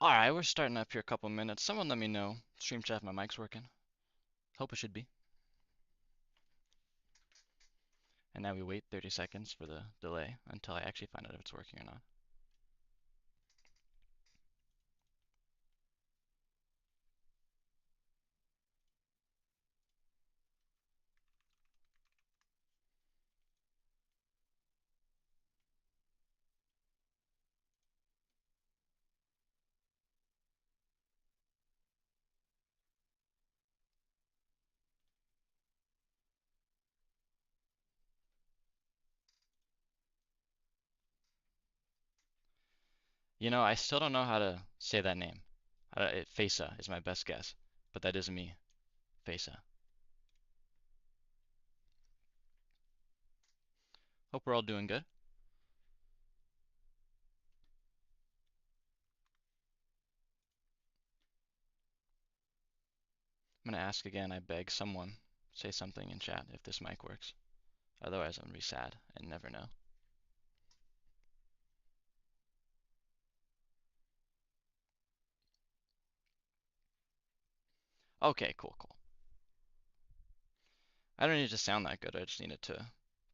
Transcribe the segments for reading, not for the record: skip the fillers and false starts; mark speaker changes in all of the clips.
Speaker 1: Alright, we're starting up here a couple minutes. Someone let me know. Stream chat if my mic's working. Hope it should be. And now we wait 30 seconds for the delay until I actually find out if it's working or not. You know, I still don't know how to say that name. Fesa is my best guess, but that is me. Fesa. Hope we're all doing good. I'm gonna ask again, I beg someone say something in chat if this mic works. Otherwise I'm gonna be sad and never know. Okay, cool, cool. I don't need it to sound that good, I just need it to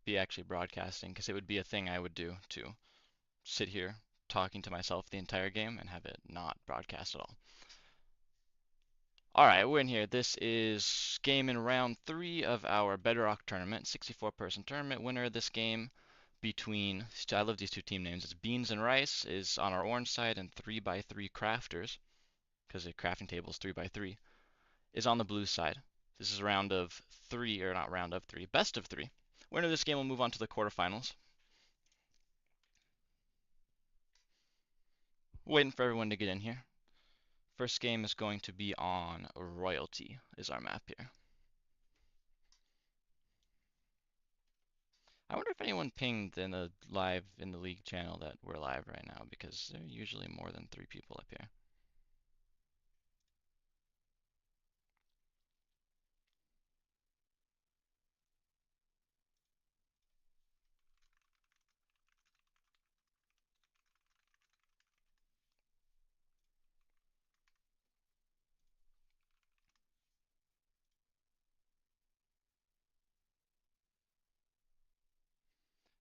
Speaker 1: be actually broadcasting, because it would be a thing I would do to sit here talking to myself the entire game and have it not broadcast at all. Alright, we're in here. This is game in round 3 of our Bedrock tournament, 64-person tournament. Winner of this game between, I love these two team names, it's Beans and Rice is on our orange side, and 3x3 Crafters, because the crafting table is 3x3, is on the blue side. This is round of 3, or not round of 3, best of 3. Winner of this game will move on to the quarterfinals. Waiting for everyone to get in here. First game is going to be on Royalty, is our map here. I wonder if anyone pinged in the league channel that we're live right now, because there are usually more than 3 people up here.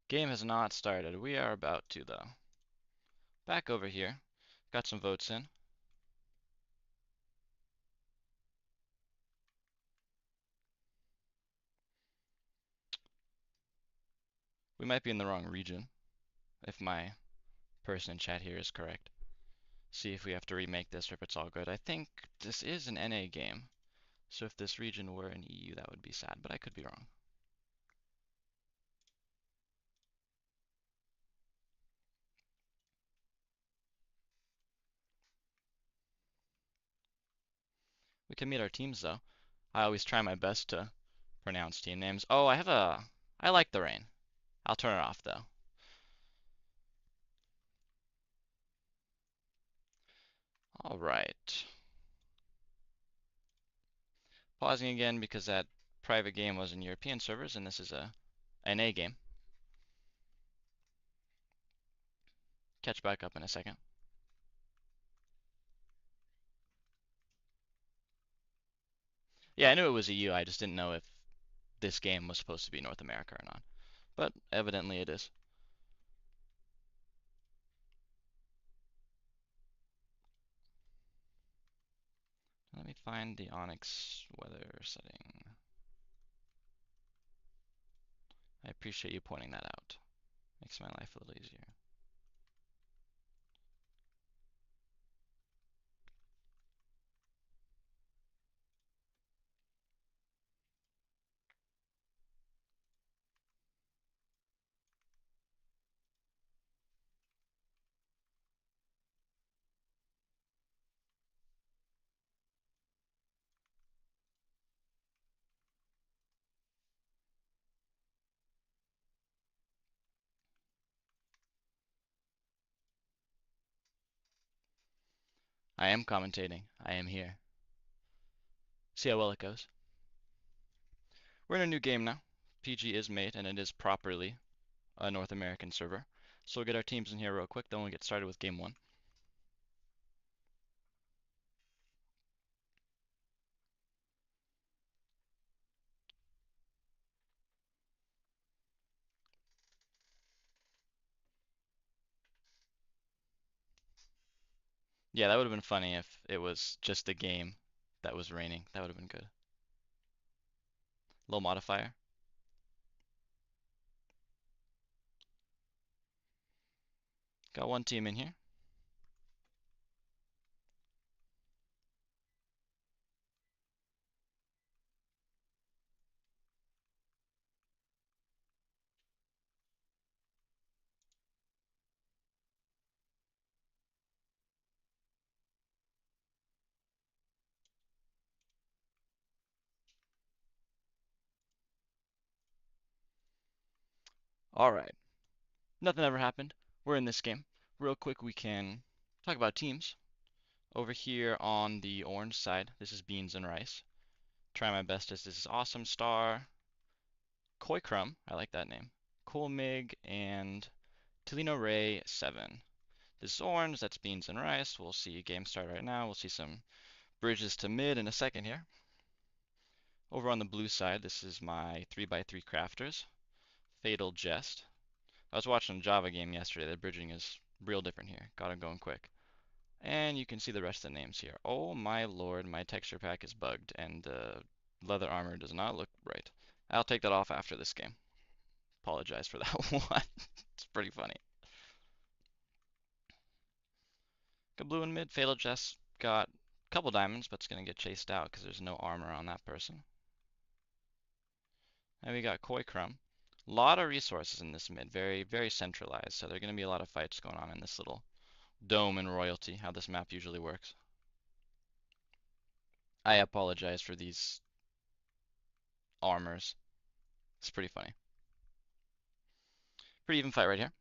Speaker 1: Game has not started. We are about to, though. Back over here. Got some votes in. We might be in the wrong region, if my person in chat here is correct. See if we have to remake this or if it's all good. I think this is an NA game, so if this region were an EU, that would be sad, but I could be wrong. We can meet our teams, though. I always try my best to pronounce team names. Oh, I like the rain. I'll turn it off, though. All right. Pausing again because that private game was in European servers and this is a NA game. Catch back up in a second. Yeah, I knew it was EU. I just didn't know if this game was supposed to be North America or not. But evidently it is. Let me find the Onyx weather setting. I appreciate you pointing that out. Makes my life a little easier. I am commentating. I am here. See how well it goes. We're in a new game now. PG is made and it is properly a North American server. So we'll get our teams in here real quick, then we'll get started with game 1. Yeah, that would have been funny if it was just the game that was raining. That would have been good. Low modifier. Got one team in here. All right. Nothing ever happened. We're in this game. Real quick, we can talk about teams. Over here on the orange side, this is beans and rice. Try my best as this is awesome star, Koi Crumb, I like that name, Cool Mig, and Tolino Ray 7. This is orange, that's beans and rice. We'll see game start right now. We'll see some bridges to mid in a second here. Over on the blue side, this is my 3x3 crafters, Fatal Jest. I was watching a Java game yesterday. The bridging is real different here. Got it going quick. And you can see the rest of the names here. Oh my lord, my texture pack is bugged and the leather armor does not look right. I'll take that off after this game. Apologize for that one. It's pretty funny. Got blue in mid. Fatal Jest got a couple diamonds, but it's going to get chased out because there's no armor on that person. And we got Koi Crumb. A lot of resources in this mid. Very, very centralized. So there are going to be a lot of fights going on in this little dome and royalty, how this map usually works. I apologize for these armors. It's pretty funny. Pretty even fight right here.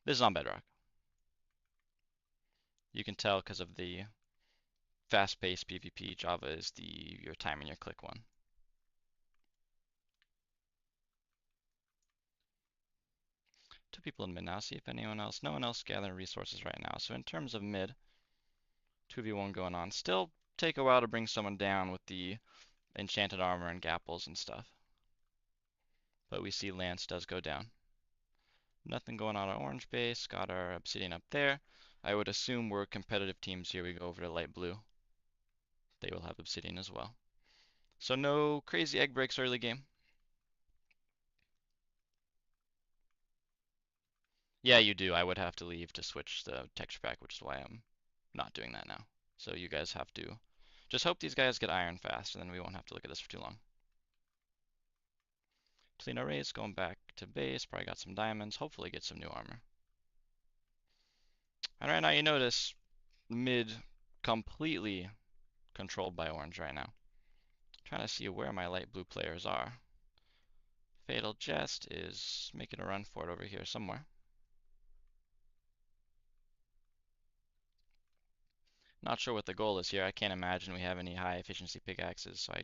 Speaker 1: This is on Bedrock. You can tell because of the fast-paced PvP. Java is the your time and your click one. Two people in mid now. See if anyone else. No one else gathering resources right now. So in terms of mid, 2v1 going on. Still take a while to bring someone down with the enchanted armor and gapples and stuff. But we see Lance does go down. Nothing going on orange base. Got our obsidian up there. I would assume we're competitive teams here. We go over to light blue. They will have obsidian as well. So no crazy egg breaks early game. Yeah, you do. I would have to leave to switch the texture pack, which is why I'm not doing that now. So you guys have to just hope these guys get iron fast, and then we won't have to look at this for too long. Tlino Rays going back to base. Probably got some diamonds. Hopefully get some new armor. And right now you notice mid completely controlled by orange right now. Trying to see where my light blue players are. Fatal Jest is making a run for it over here somewhere. Not sure what the goal is here. I can't imagine we have any high efficiency pickaxes, so I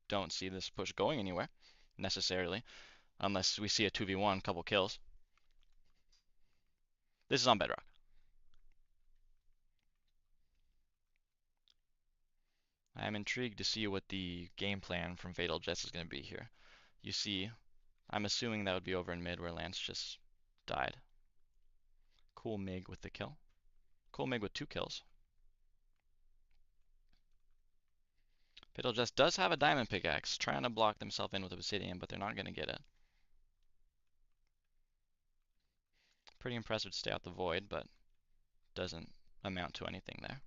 Speaker 1: don't see this push going anywhere necessarily, unless we see a 2v1, couple kills. This is on Bedrock. I am intrigued to see what the game plan from Fatal Jest is going to be here. You see, I'm assuming that would be over in mid where Lance just died. Cool Mig with the kill. Cool Mig with 2 kills. Fatal Jest does have a diamond pickaxe, trying to block themselves in with obsidian, but they're not going to get it. Pretty impressive to stay out the void, but doesn't amount to anything there.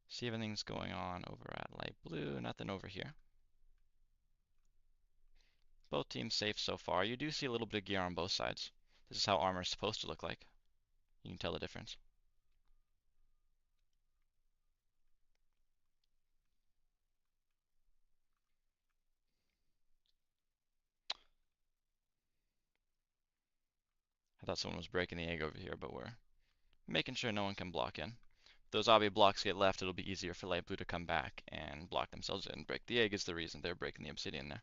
Speaker 1: See if anything's going on over at light blue. Nothing over here. Both teams safe so far. You do see a little bit of gear on both sides. This is how armor is supposed to look like. You can tell the difference. I thought someone was breaking the egg over here, but we're making sure no one can block in. If those obby blocks get left, it'll be easier for light blue to come back and block themselves in. Break the egg is the reason they're breaking the obsidian there.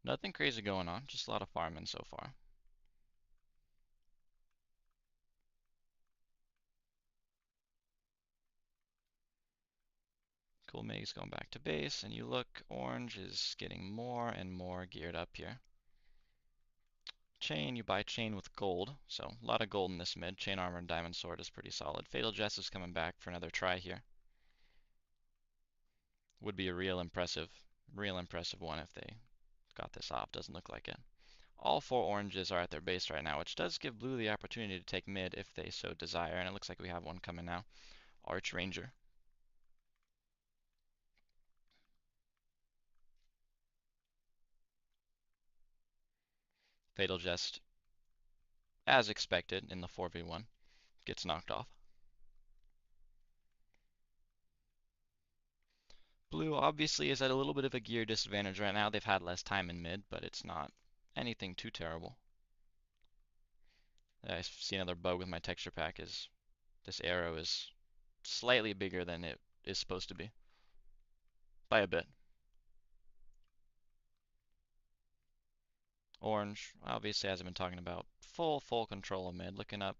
Speaker 1: Nothing crazy going on, just a lot of farming so far. Cool Meg's going back to base, and you look, orange is getting more and more geared up here. Chain, you buy chain with gold, so a lot of gold in this mid. Chain armor and diamond sword is pretty solid. Fatal Jest is coming back for another try here. Would be a real impressive one if they got this off. Doesn't look like it. All four oranges are at their base right now, which does give blue the opportunity to take mid if they so desire, and it looks like we have one coming now. Archranger. Fatal Jest, as expected in the 4v1, gets knocked off. Blue obviously is at a little bit of a gear disadvantage right now. They've had less time in mid, but it's not anything too terrible. I see another bug with my texture pack is this arrow is slightly bigger than it is supposed to be. By a bit. Orange, obviously, as I've been talking about, full control of mid. Looking up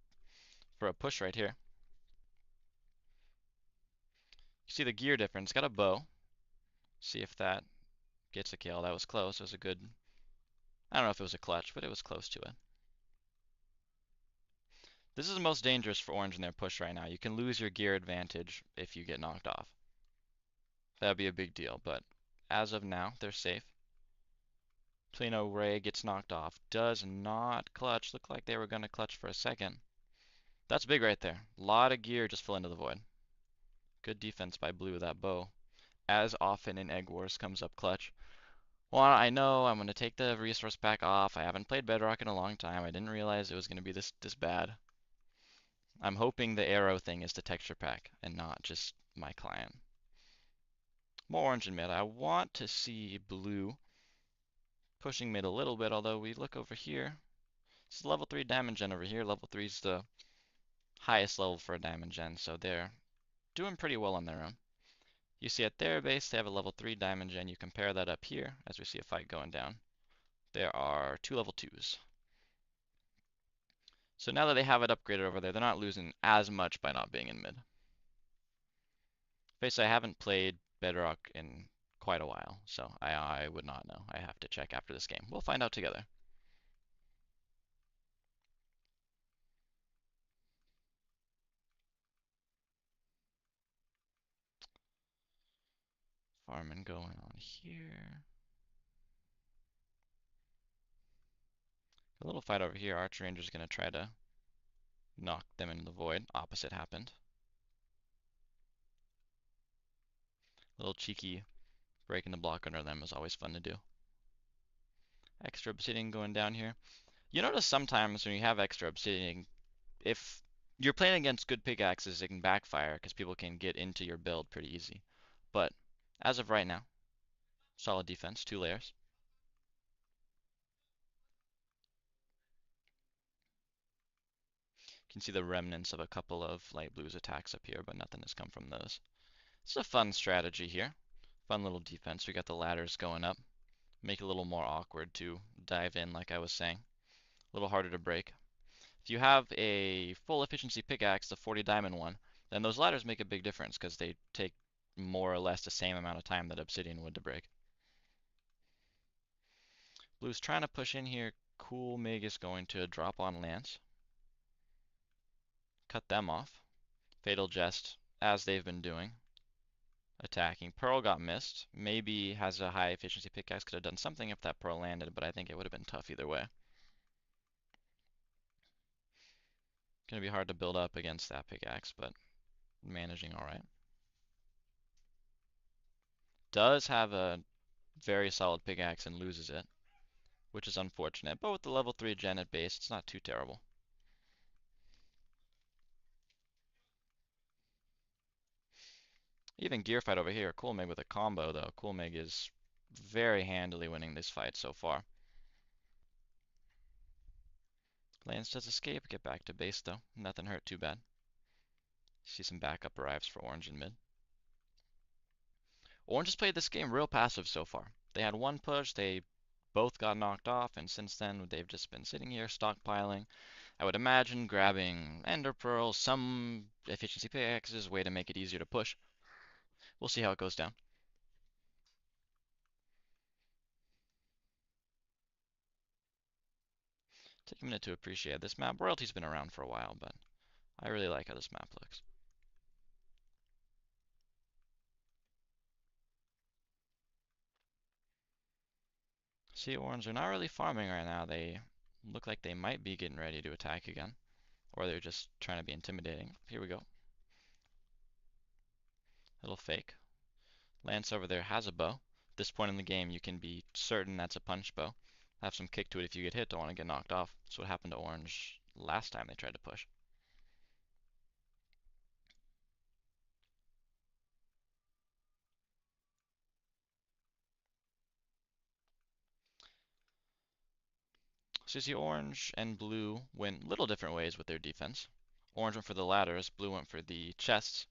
Speaker 1: for a push right here. You see the gear difference. Got a bow. See if that gets a kill. That was close. It was a good... I don't know if it was a clutch, but it was close to it. This is the most dangerous for orange in their push right now. You can lose your gear advantage if you get knocked off. That would be a big deal, but as of now, they're safe. Plino Ray gets knocked off. Does not clutch. Looked like they were going to clutch for a second. That's big right there. A lot of gear just fell into the void. Good defense by blue with that bow. As often in EggWars comes up clutch. Well, I know I'm going to take the resource pack off. I haven't played Bedrock in a long time. I didn't realize it was going to be this bad. I'm hoping the arrow thing is the texture pack and not just my client. More orange in mid. I want to see blue pushing mid a little bit, although we look over here. It's level 3 diamond gen over here. Level 3 is the highest level for a diamond gen, so they're doing pretty well on their own. You see at their base, they have a level 3 diamond gen. You compare that up here, as we see a fight going down. There are 2 level 2s. So now that they have it upgraded over there, they're not losing as much by not being in mid. Basically, I haven't played Bedrock in quite a while, so I would not know. I have to check after this game. We'll find out together. Farming going on here. A little fight over here. Archranger's going to try to knock them into the void. Opposite happened. Little cheeky breaking the block under them is always fun to do. Extra obsidian going down here. You notice sometimes when you have extra obsidian, if you're playing against good pickaxes, it can backfire because people can get into your build pretty easy. But as of right now, solid defense, 2 layers. You can see the remnants of a couple of light blues attacks up here, but nothing has come from those. It's a fun strategy here. Fun little defense. We got the ladders going up. Make it a little more awkward to dive in, like I was saying. A little harder to break. If you have a full efficiency pickaxe, the 40 diamond one, then those ladders make a big difference because they take more or less the same amount of time that obsidian would to break. Blue's trying to push in here. Cool Mig is going to drop on Lance. Cut them off. Fatal Jest, as they've been doing. Attacking. Pearl got missed. Maybe has a high efficiency pickaxe. Could have done something if that Pearl landed, but I think it would have been tough either way. Gonna be hard to build up against that pickaxe, but managing alright. Does have a very solid pickaxe and loses it, which is unfortunate. But with the level 3 gen at base, it's not too terrible. Even gear fight over here. Cool Meg with a combo, though. Cool Meg is very handily winning this fight so far. Lance does escape. Get back to base, though. Nothing hurt too bad. See some backup arrives for orange and mid. Orange has played this game real passive so far. They had one push, they both got knocked off, and since then they've just been sitting here stockpiling. I would imagine grabbing ender pearls, some efficiency pickaxes, way to make it easier to push. We'll see how it goes down. Take a minute to appreciate this map. Royalty's been around for a while, but I really like how this map looks. See, Orange are not really farming right now. They look like they might be getting ready to attack again. Or they're just trying to be intimidating. Here we go. Little fake. Lance over there has a bow. At this point in the game, you can be certain that's a punch bow. Have some kick to it if you get hit. Don't want to get knocked off. That's what happened to Orange last time they tried to push. So you see Orange and Blue went little different ways with their defense. Orange went for the ladders, Blue went for the chests.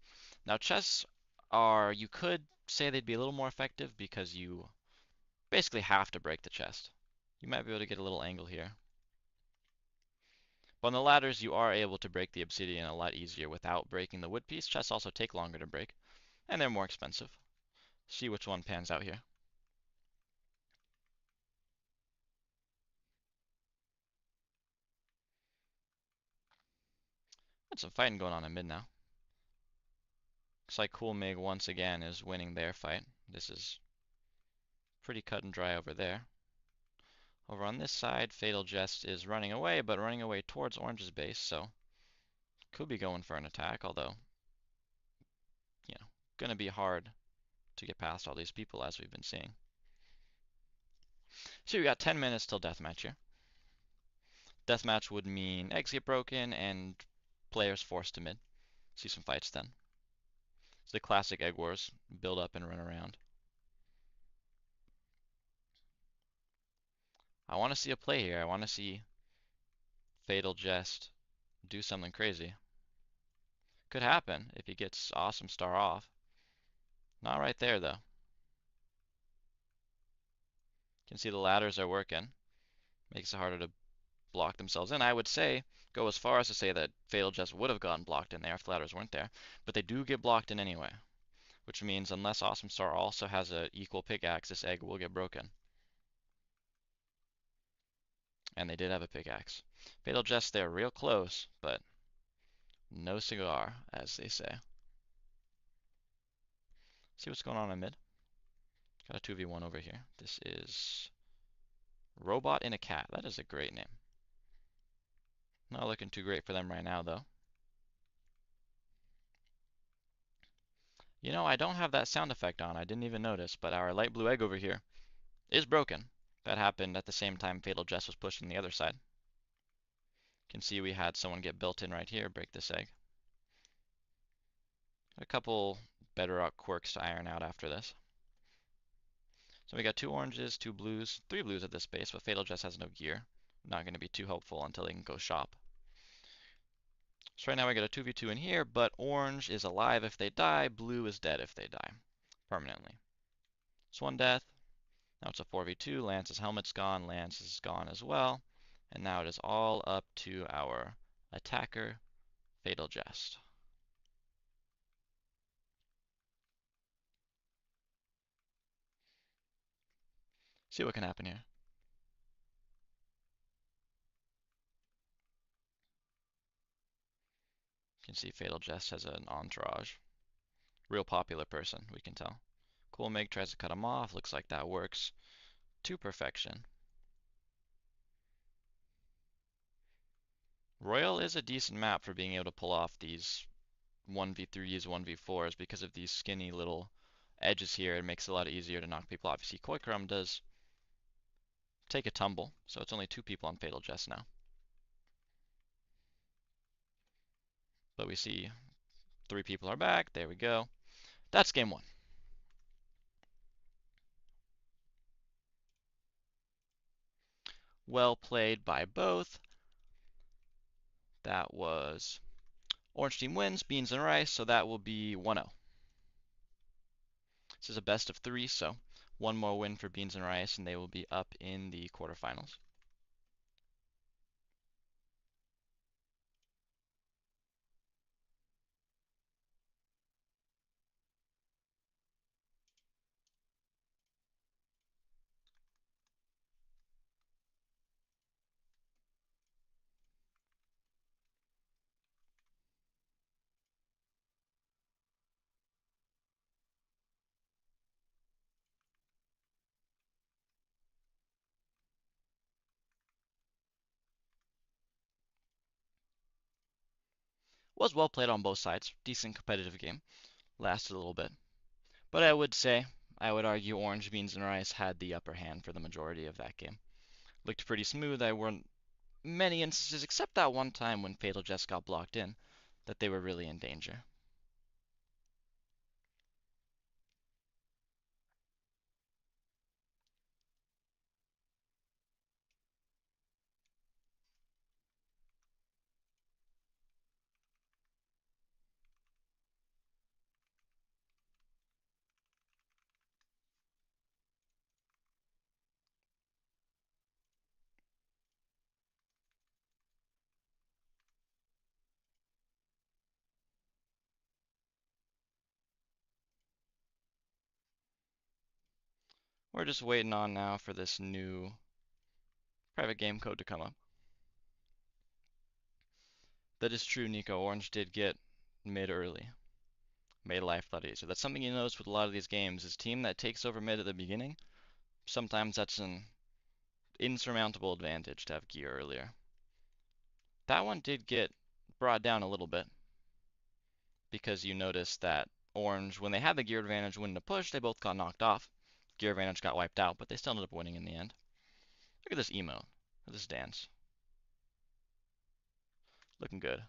Speaker 1: Now chests are, you could say they'd be a little more effective because you basically have to break the chest. You might be able to get a little angle here. But on the ladders, you are able to break the obsidian a lot easier without breaking the wood piece. Chests also take longer to break, and they're more expensive. See which one pans out here. Got some fighting going on in mid now. Looks like Cool Mig once again is winning their fight. This is pretty cut and dry over there. Over on this side, Fatal Jest is running away, but running away towards Orange's base, so could be going for an attack, although, gonna be hard to get past all these people as we've been seeing. So we got 10 minutes till deathmatch here. Deathmatch would mean eggs get broken and players forced to mid. See some fights then. It's the classic EggWars, build up and run around. I want to see a play here. I want to see Fatal Jest do something crazy. Could happen if he gets Awesome Star off. Not right there though. You can see the ladders are working. Makes it harder to block themselves in. I would say, go as far as to say that Fatal Jest would have gotten blocked in there if the ladders weren't there. But they do get blocked in anyway. Which means unless Awesome Star also has an equal pickaxe, this egg will get broken. And they did have a pickaxe. Fatal Jest there real close, but no cigar, as they say. See what's going on in mid. Got a 2v1 over here. This is Robot and a Cat. That is a great name. Not looking too great for them right now, though. You know, I don't have that sound effect on. I didn't even notice, but our light blue egg over here is broken. That happened at the same time Fatal Jest was pushing the other side. You can see we had someone get built in right here, break this egg. A couple Bedrock quirks to iron out after this. So we got 2 oranges, 2 blues, 3 blues at this base, but Fatal Jest has no gear. Not going to be too hopeful until they can go shop. So right now we got a 2v2 in here, but orange is alive if they die, blue is dead if they die. Permanently. It's 1 death. Now it's a 4v2. Lance's helmet's gone, Lance is gone as well. And now it is all up to our attacker, Fatal Jest. See what can happen here. You can see Fatal Jest has an entourage. Real popular person, we can tell. Cool Mig tries to cut him off. Looks like that works to perfection. Royal is a decent map for being able to pull off these 1v3s, 1v4s because of these skinny little edges here. It makes it a lot easier to knock people off. You see, Koikrum does take a tumble, so it's only 2 people on Fatal Jest now. But we see 3 people are back. There we go. That's game 1. Well played by both. That was Orange team wins, beans and rice, so that will be 1-0. This is a best of 3, so 1 more win for beans and rice, and they will be up in the quarterfinals. Was well played on both sides. Decent competitive game. Lasted a little bit. But I would say, I would argue Orange Beans and Rice had the upper hand for the majority of that game. Looked pretty smooth. I weren't many instances, except that one time when Fatal just got blocked in, that they were really in danger. We're just waiting on now for this new private game code to come up. That is true, Nico. Orange did get mid early. Made life a lot easier. That's something you notice with a lot of these games is team that takes over mid at the beginning. Sometimes that's an insurmountable advantage to have gear earlier. That one did get brought down a little bit because you notice that Orange, when they had the gear advantage winning the push, they both got knocked off. Gear advantage got wiped out, but they still ended up winning in the end. Look at this emote. Look at this dance. Looking good.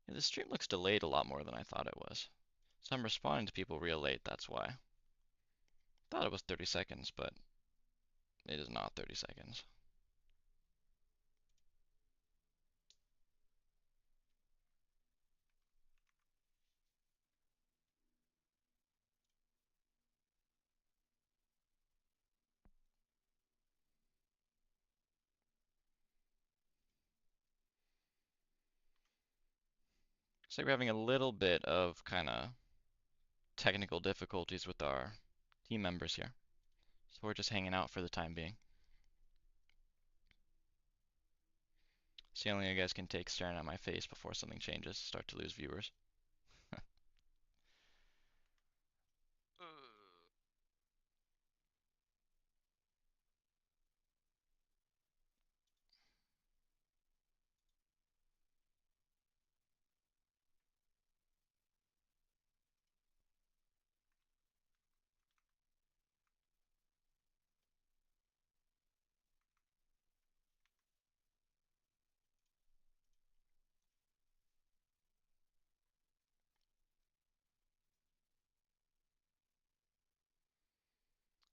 Speaker 1: Yeah, this stream looks delayed a lot more than I thought it was. So I'm responding to people real late, that's why. Thought it was 30 seconds, but it is not 30 seconds. So we're having a little bit of kind of technical difficulties with our team members here. So we're just hanging out for the time being. It's the only thing you guys can take staring at my face before something changes, start to lose viewers.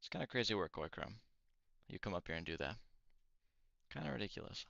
Speaker 1: It's kind of crazy work, Oikram. You come up here and do that. Kind of ridiculous.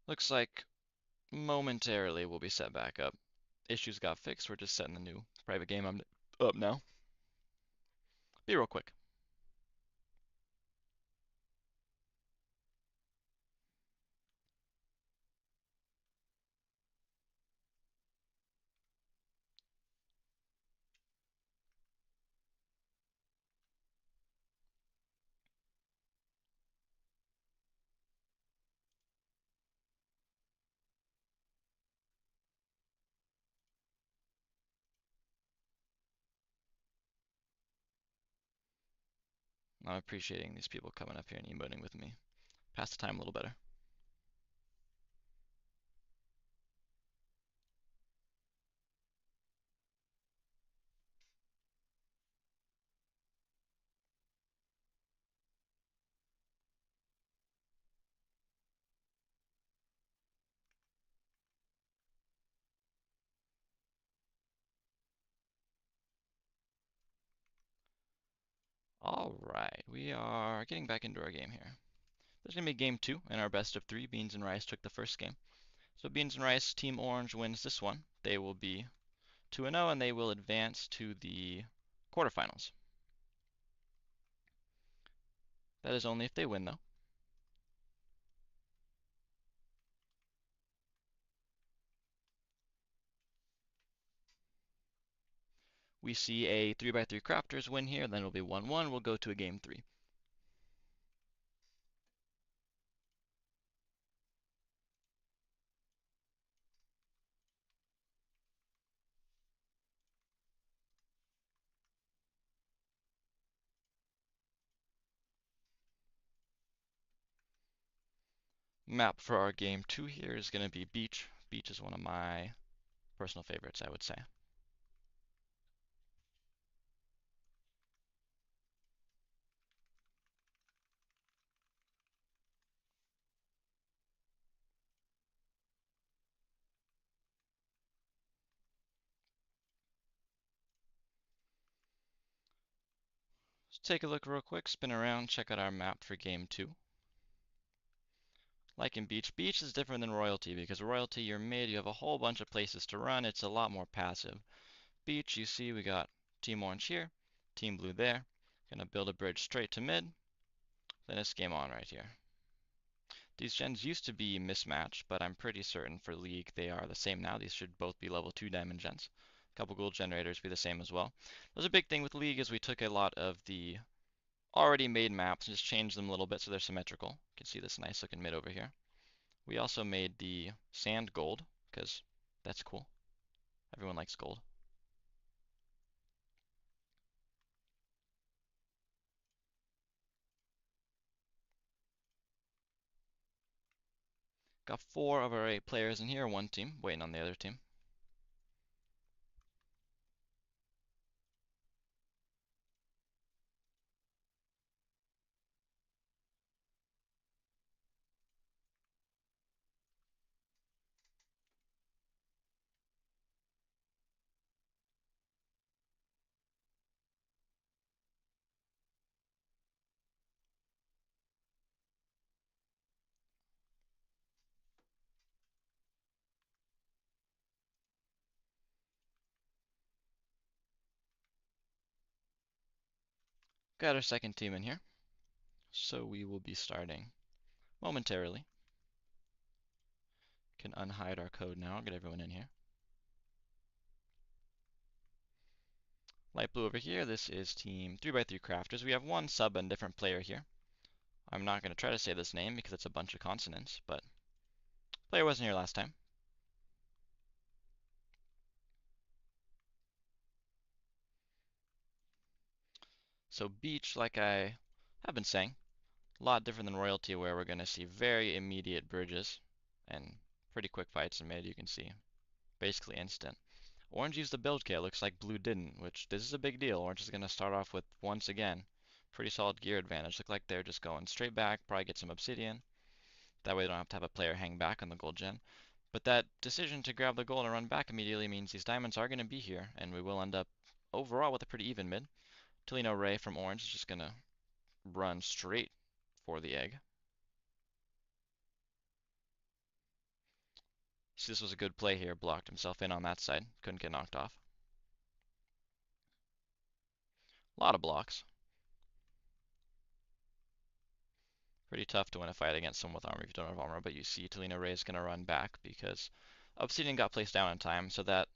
Speaker 1: Looks like momentarily we'll be set back up. Issues got fixed, we're just setting the new private game up now. Be real quick. I'm appreciating these people coming up here and emoting with me. Pass the time a little better. All right, we are getting back into our game here. There's going to be game two in our best of three. Beans and Rice took the first game. So Beans and Rice, Team Orange wins this one. They will be 2-0 and they will advance to the quarterfinals. That is only if they win, though. We see a 3x3 crafters win here, then it'll be 1-1. We'll go to a game three. Map for our game two here is going to be Beach. Beach is one of my personal favorites, I would say. Let's take a look real quick, spin around, check out our map for game two. Like in Beach, Beach is different than Royalty because Royalty, you're mid, you have a whole bunch of places to run. It's a lot more passive. Beach, you see we got Team Orange here, Team Blue there. Gonna build a bridge straight to mid. Then it's game on right here. These gens used to be mismatched, but I'm pretty certain for League they are the same now. These should both be level 2 diamond gens. A couple gold generators be the same as well. There's a big thing with League is we took a lot of the already made maps and just changed them a little bit so they're symmetrical. You can see this nice looking mid over here. We also made the sand gold, because that's cool. Everyone likes gold. Got 4 of our 8 players in here, one team, waiting on the other team. Got our second team in here, so we will be starting momentarily. Can unhide our code now, get everyone in here. Light blue over here, this is team 3x3 crafters. We have one sub and different player here. I'm not going to try to say this name because it's a bunch of consonants, but player wasn't here last time. So Beach, like I have been saying, a lot different than Royalty where we're going to see very immediate bridges and pretty quick fights in mid, you can see. Basically instant. Orange used the build kit, looks like Blue didn't, which this is a big deal. Orange is going to start off with, once again, pretty solid gear advantage. Look like they're just going straight back, probably get some obsidian. That way they don't have to have a player hang back on the gold gen. But that decision to grab the gold and run back immediately means these diamonds are going to be here, and we will end up overall with a pretty even mid. Tolino Ray from Orange is just going to run straight for the egg. See, this was a good play here. Blocked himself in on that side. Couldn't get knocked off. A lot of blocks. Pretty tough to win a fight against someone with armor if you don't have armor, but you see Tolino Ray is going to run back because Obsidian got placed down in time, so that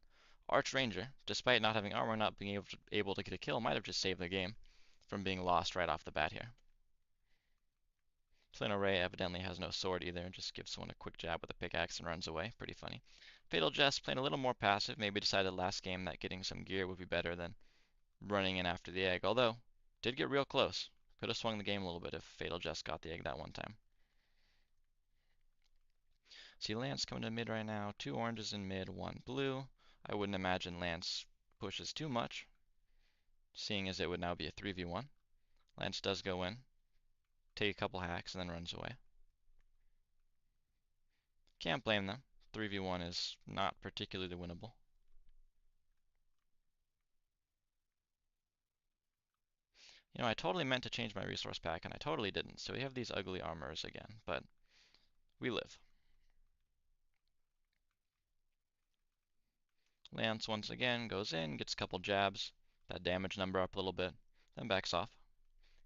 Speaker 1: Archranger, despite not having armor, not being able to get a kill, might have just saved the game from being lost right off the bat here. Tolino Ray evidently has no sword either, just gives someone a quick jab with a pickaxe and runs away. Pretty funny. Fatal Jest playing a little more passive, maybe decided last game that getting some gear would be better than running in after the egg, although did get real close. Could have swung the game a little bit if Fatal Jest got the egg that one time. See Lance coming to mid right now. 2 oranges in mid, 1 blue. I wouldn't imagine Lance pushes too much, seeing as it would now be a 3v1. Lance does go in, take a couple hacks, and then runs away. Can't blame them. 3v1 is not particularly winnable. You know, I totally meant to change my resource pack, and I totally didn't. So we have these ugly armors again, but we live. Lance once again goes in, gets a couple jabs, that damage number up a little bit, then backs off.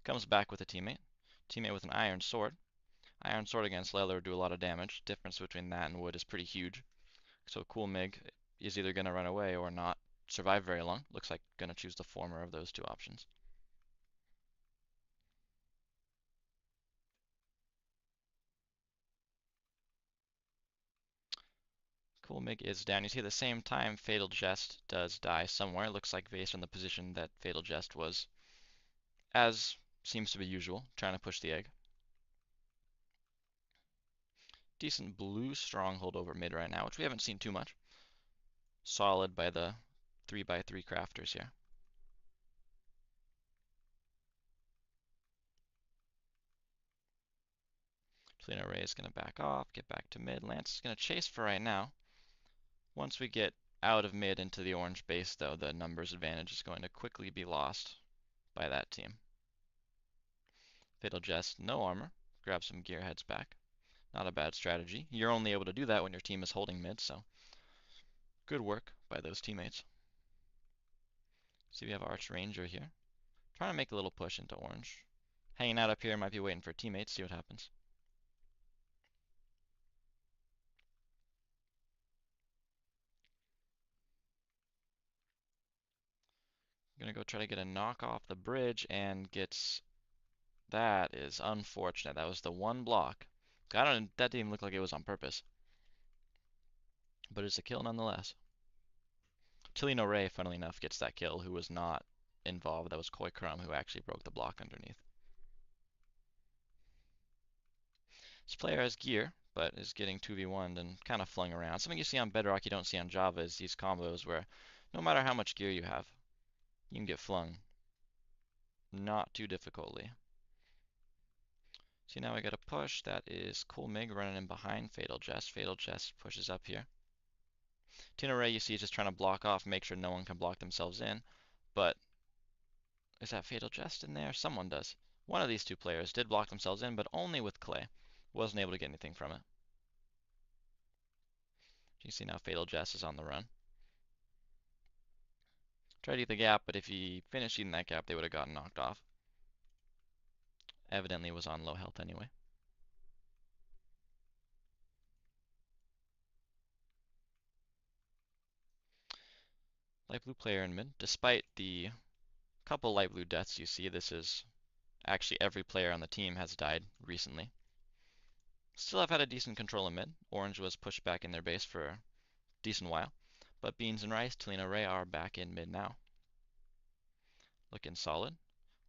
Speaker 1: Comes back with a teammate. Teammate with an iron sword. Iron sword against leather would do a lot of damage. Difference between that and wood is pretty huge. So Cool Mig is either going to run away or not survive very long. Looks like going to choose the former of those two options. Cool Mig is down. You see at the same time Fatal Jest does die somewhere. It looks like based on the position that Fatal Jest was, as seems to be usual, trying to push the egg. Decent blue stronghold over mid right now, which we haven't seen too much. Solid by the 3x3 crafters here. Toledo Ray is going to back off, get back to mid. Lance is going to chase for right now. Once we get out of mid into the orange base, though, the numbers advantage is going to quickly be lost by that team. Fatal Jest, no armor. Grab some gear, heads back. Not a bad strategy. You're only able to do that when your team is holding mid, so good work by those teammates. See, we have Arch Ranger here. Trying to make a little push into orange. Hanging out up here, might be waiting for teammates, see what happens. Gonna go try to get a knock off the bridge and gets. That is unfortunate. That was the one block. I don't. That didn't even look like it was on purpose. But it's a kill nonetheless. Chilino Ray, funnily enough, gets that kill, who was not involved. That was Koi Crumb who actually broke the block underneath. This player has gear, but is getting 2v1'd and kind of flung around. Something you see on Bedrock you don't see on Java is these combos where no matter how much gear you have, you can get flung. Not too difficultly. See, now we got a push. That is Cool Mig running in behind Fatal Jest. Fatal Jest pushes up here. Tina Ray, you see, is just trying to block off, make sure no one can block themselves in. But is that Fatal Jest in there? Someone does. One of these two players did block themselves in, but only with clay. Wasn't able to get anything from it. You see now Fatal Jest is on the run. Tried to eat the gap, but if he finished eating that gap, they would have gotten knocked off. Evidently was on low health anyway. Light blue player in mid. Despite the couple light blue deaths you see, this is actually every player on the team has died recently. Still have had a decent control in mid. Orange was pushed back in their base for a decent while. But Beans and Rice, Toledo Ray are back in mid now. Looking solid.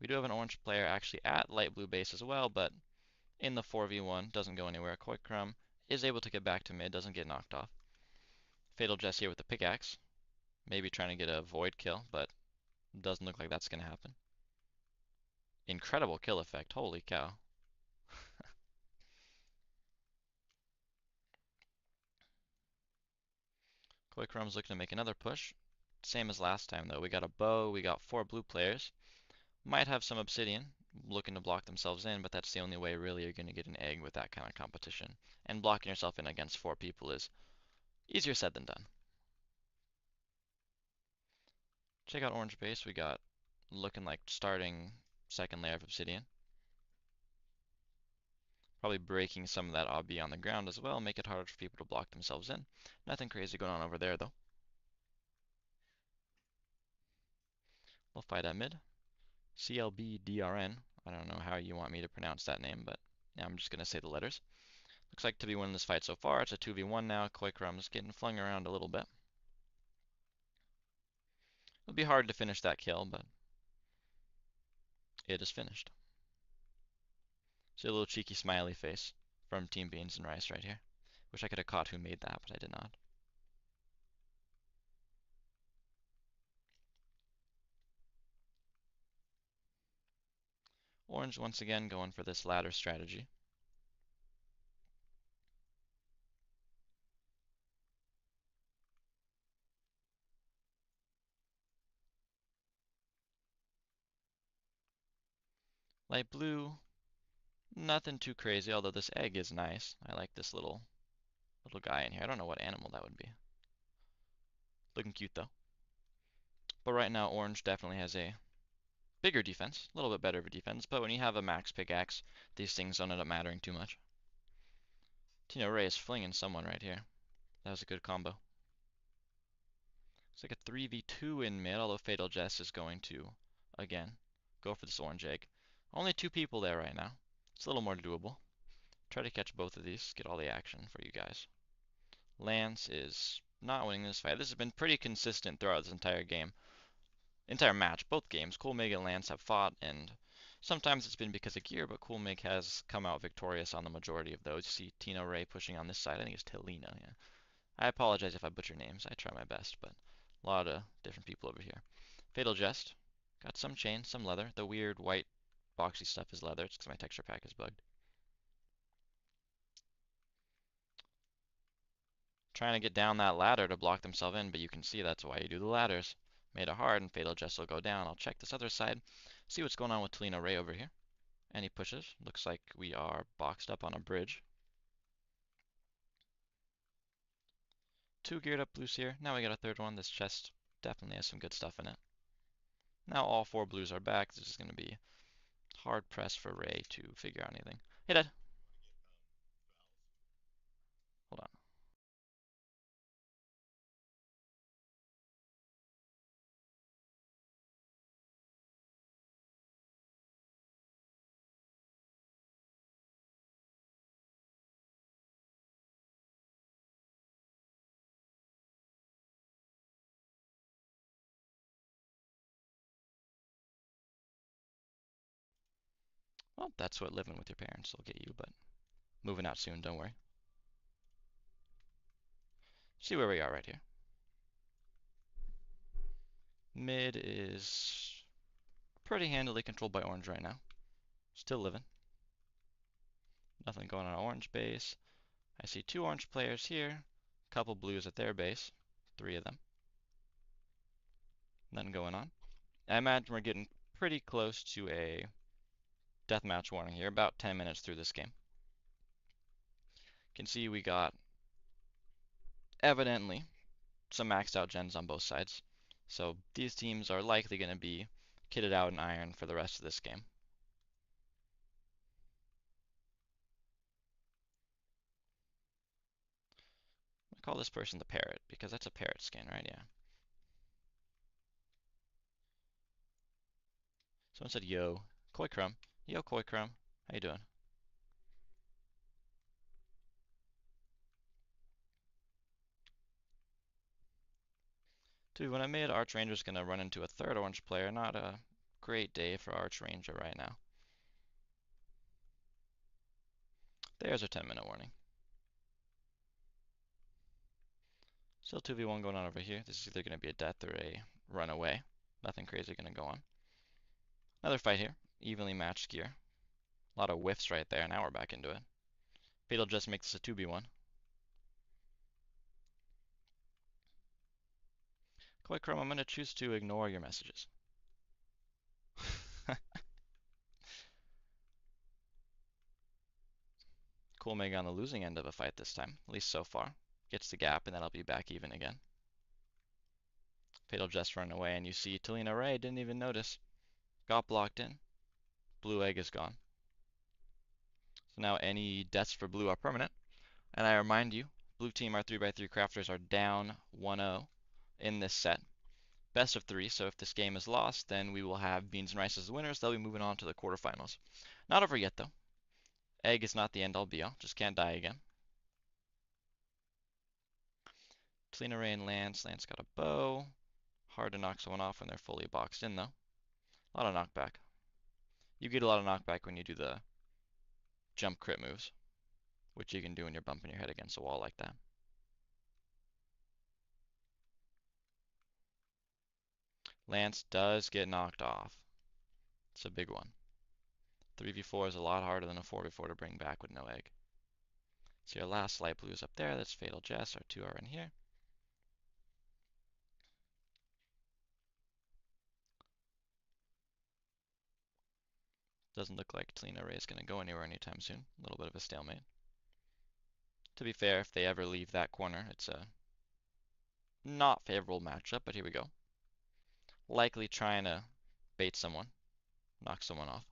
Speaker 1: We do have an orange player actually at light blue base as well, but in the 4v1, doesn't go anywhere. Koi Crumb is able to get back to mid, doesn't get knocked off. Fatal Jess here with the pickaxe. Maybe trying to get a void kill, but doesn't look like that's going to happen. Incredible kill effect, holy cow. Koi Crumb's looking to make another push. Same as last time though, we got a bow, we got 4 blue players. Might have some obsidian looking to block themselves in, but that's the only way really you're going to get an egg with that kind of competition. And blocking yourself in against 4 people is easier said than done. Check out orange base, we got looking like starting second layer of obsidian. Probably breaking some of that obby on the ground as well, make it harder for people to block themselves in. Nothing crazy going on over there though. We'll fight at mid. CLBDRN. I don't know how you want me to pronounce that name, but yeah, I'm just going to say the letters. Looks like to be winning this fight so far. It's a 2v1 now. Koi Crumb's getting flung around a little bit. It'll be hard to finish that kill, but it is finished. See a little cheeky smiley face from Team Beans and Rice right here. Wish I could have caught who made that, but I did not. Orange once again going for this ladder strategy. Light blue, nothing too crazy, although this egg is nice. I like this little guy in here. I don't know what animal that would be. Looking cute though. But right now orange definitely has a bigger defense, a little bit better of a defense, but when you have a max pickaxe, these things don't end up mattering too much. Tino Ray is flinging someone right here. That was a good combo. It's like a 3v2 in mid, although Fatal Jest is going to, again, go for this orange egg. Only 2 people there right now. It's a little more doable. Try to catch both of these, get all the action for you guys. Lance is not winning this fight. This has been pretty consistent throughout this entire game. Entire match, both games. CoolMig and Lance have fought, and sometimes it's been because of gear, but CoolMig has come out victorious on the majority of those. You see Tino Ray pushing on this side. I think it's Telina, yeah. I apologize if I butcher names. I try my best, but a lot of different people over here. Fatal Jest. Got some chain, some leather. The weird white boxy stuff is leather. It's because my texture pack is bugged. Trying to get down that ladder to block themselves in, but you can see that's why you do the ladders. Made it hard, and Fatal Jest will go down. I'll check this other side, see what's going on with Telina Ray over here. And he pushes. Looks like we are boxed up on a bridge. 2 geared up blues here. Now we got a third one. This chest definitely has some good stuff in it. Now all 4 blues are back. This is going to be hard pressed for Ray to figure out anything. Hey, Dad. Hold on. Well, that's what living with your parents will get you, but moving out soon, don't worry. See where we are right here. Mid is pretty handily controlled by orange right now. Still living. Nothing going on orange base. I see 2 orange players here. Couple blues at their base. 3 of them. Nothing going on. I imagine we're getting pretty close to a deathmatch warning here, about 10 minutes through this game. You can see we got evidently some maxed out gens on both sides. So these teams are likely going to be kitted out in iron for the rest of this game. I call this person the parrot because that's a parrot skin, right? Yeah. Someone said yo. Koi Crumb. Yo, Koi Crumb. How you doing? Dude, when I made Archranger's gonna run into a third orange player, not a great day for Archranger right now. There's a 10-minute warning. Still 2v1 going on over here. This is either going to be a death or a runaway. Nothing crazy going to go on. Another fight here. Evenly matched gear. A lot of whiffs right there. Now we're back into it. Fatal just makes this a 2v1. Koi Chrome, I'm going to choose to ignore your messages. Cool Meg on the losing end of a fight this time, at least so far. Gets the gap, and then I'll be back even again. Fatal just run away, and you see Telina Ray didn't even notice. Got blocked in. Blue egg is gone. So now any deaths for blue are permanent. And I remind you, blue team, our 3x3 crafters are down 1-0 in this set. Best of 3, so if this game is lost, then we will have Beans and Rice as the winners. They'll be moving on to the quarterfinals. Not over yet, though. Egg is not the end all be all. Just can't die again. Selena Ray and Lance. Lance got a bow. Hard to knock someone off when they're fully boxed in, though. A lot of knockback. You get a lot of knockback when you do the jump crit moves, which you can do when you're bumping your head against a wall like that. Lance does get knocked off. It's a big one. 3v4 is a lot harder than a 4v4 to bring back with no egg. So your last light blue is up there. That's Fatal Jest. Our two are in here. Doesn't look like Talina Ray is going to go anywhere anytime soon. A little bit of a stalemate. To be fair, if they ever leave that corner, it's a not favorable matchup, but here we go. Likely trying to bait someone, knock someone off.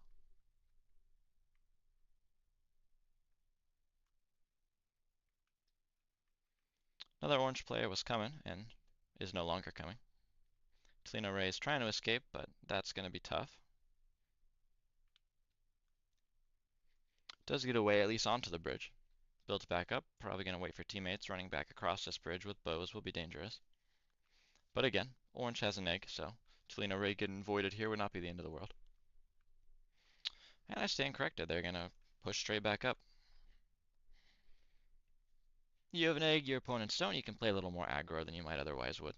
Speaker 1: Another orange player was coming and is no longer coming. Talina Ray is trying to escape, but that's going to be tough. Does get away at least onto the bridge. Builds back up, probably going to wait for teammates. Running back across this bridge with bows will be dangerous. But again, orange has an egg, so Talina Ray getting voided here would not be the end of the world. And I stand corrected. They're going to push straight back up. You have an egg, your opponents don't. You can play a little more aggro than you might otherwise would.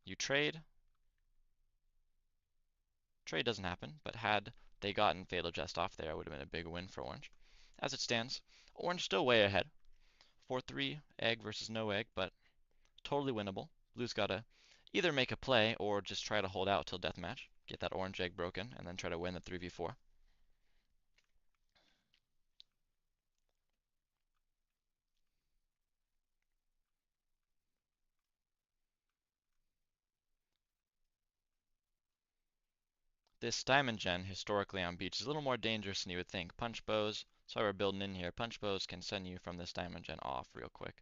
Speaker 1: You trade. Trade doesn't happen, but had they gotten Fatal Jest off there, it would have been a big win for orange. As it stands, orange still way ahead. 4-3, egg versus no egg, but totally winnable. Blue's got to either make a play or just try to hold out till deathmatch, get that orange egg broken, and then try to win the 3v4. This diamond gen historically on beach is a little more dangerous than you would think. Punch bows, that's why we're building in here. Punch bows can send you from this diamond gen off real quick.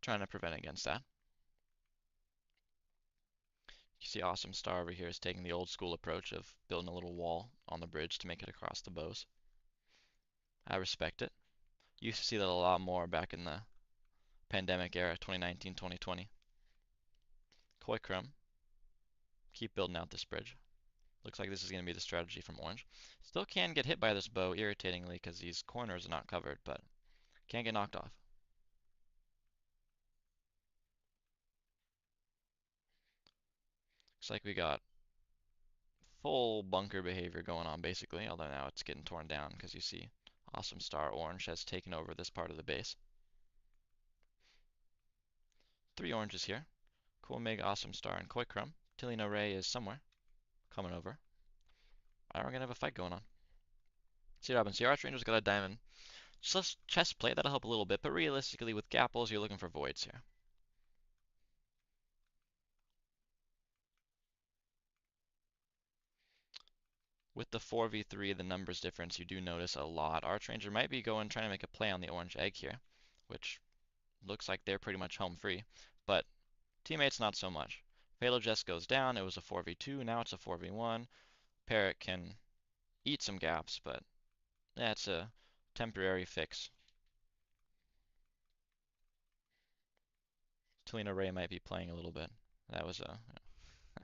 Speaker 1: Trying to prevent against that. You see Awesome Star over here is taking the old school approach of building a little wall on the bridge to make it across the bows. I respect it. Used to see that a lot more back in the pandemic era, 2019, 2020. Koi Crumb, keep building out this bridge. Looks like this is going to be the strategy from orange. Still can get hit by this bow irritatingly because these corners are not covered, but can't get knocked off. Looks like we got full bunker behavior going on basically, although now it's getting torn down because you see Awesome Star Orange has taken over this part of the base. 3 oranges here. Cool Meg, Awesome Star, and Koi Crumb. Talina Ray is somewhere coming over. Alright, we're gonna have a fight going on. See what happens here. Archranger's got a diamond. Just chest play, that'll help a little bit, but realistically with gapples, you're looking for voids here. With the 4v3, the numbers difference, you do notice a lot. Archranger might be trying to make a play on the orange egg here, which looks like they're pretty much home free, but teammates not so much. Fatal Jest goes down, it was a 4v2, now it's a 4v1. Parrot can eat some gaps, but that's a temporary fix. Talina Ray might be playing a little bit. That was a, I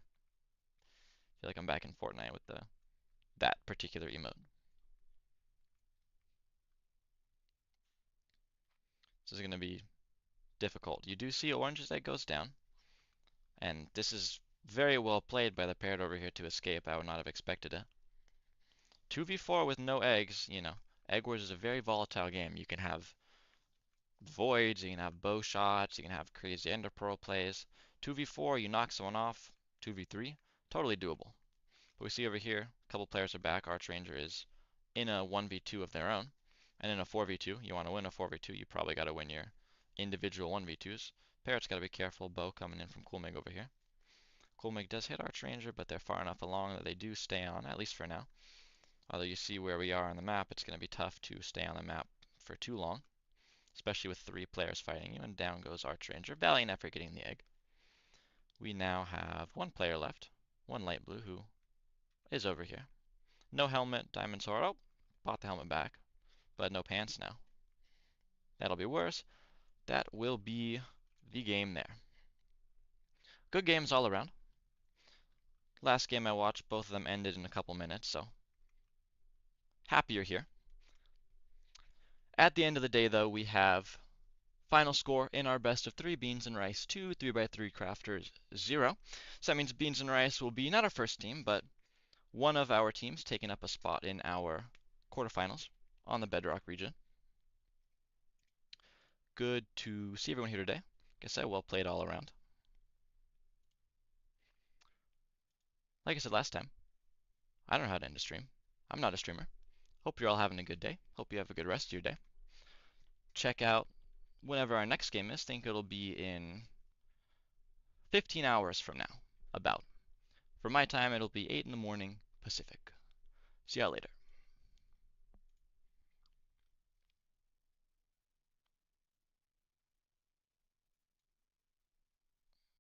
Speaker 1: feel like I'm back in Fortnite with that particular emote. This is going to be difficult. You do see orange's egg goes down, and this is very well played by the parrot over here to escape. I would not have expected it. 2v4 with no eggs, EggWars is a very volatile game. You can have voids, you can have bow shots, you can have crazy ender pearl plays. 2v4, you knock someone off. 2v3, totally doable. But we see over here, a couple players are back. Archranger is in a 1v2 of their own. And in a 4v2, you want to win a 4v2, you probably got to win your individual 1v2s. Parrot's got to be careful. Bow coming in from CoolMig over here. CoolMig does hit Archranger, but they're far enough along that they do stay on, at least for now. Although you see where we are on the map, it's going to be tough to stay on the map for too long, especially with 3 players fighting you, and down goes Archranger. Valiant effort getting the egg. We now have 1 player left, 1 light blue, who is over here. No helmet, diamond sword. Oh, bought the helmet back, but no pants now. That'll be worse. That will be the game there. Good games all around. Last game I watched, both of them ended in a couple minutes, so Happy you're here. At the end of the day, though, we have final score in our best of 3, Beans and Rice 2, 3x3 Crafters 0. So that means Beans and Rice will be not our first team, but one of our teams taking up a spot in our quarterfinals on the Bedrock region. Good to see everyone here today. Like I said, well played all around. Like I said last time, I don't know how to end a stream. I'm not a streamer. Hope you're all having a good day. Hope you have a good rest of your day. Check out whenever our next game is. Think it'll be in 15 hours from now, about. For my time, it'll be 8 in the morning Pacific. See y'all later.